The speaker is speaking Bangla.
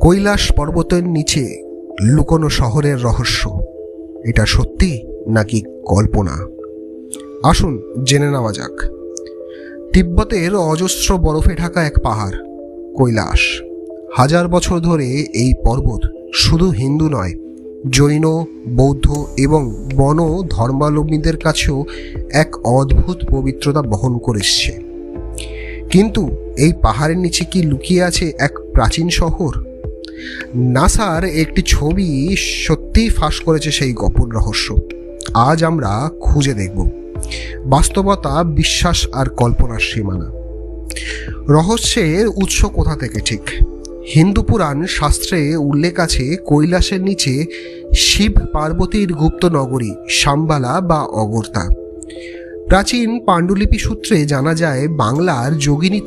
কৈলাস পর্বতের নিচে লুকোনো শহরের রহস্য, এটা সত্যি নাকি কল্পনা? আসুন জেনে নেওয়া যাক। তিব্বতের অজস্র বরফে ঢাকা এক পাহাড় কৈলাস। হাজার বছর ধরে এই পর্বত শুধু হিন্দু নয়, জৈন, বৌদ্ধ এবং বন ধর্মাবলম্বীদের কাছেও এক অদ্ভুত পবিত্রতা বহন করে এসছে। কিন্তু এই পাহাড়ের নিচে কি লুকিয়ে আছে এক প্রাচীন শহর? নাসার একটি ছবি সত্যিই ফাঁস করেছে সেই গোপন রহস্য। আজ আমরা খুঁজে দেখব বাস্তবতা, বিশ্বাস আর কল্পনার সীমানা। রহস্যের উৎস কোথা থেকে? ঠিক হিন্দু পুরাণ শাস্ত্রে উল্লেখ আছে কৈলাসের নিচে শিব পার্বতীর গুপ্ত নগরী শাম্বালা বা অগর্তা। প্রাচীন পাণ্ডুলিপি সূত্রে জানা যায় বাংলার যোগিনী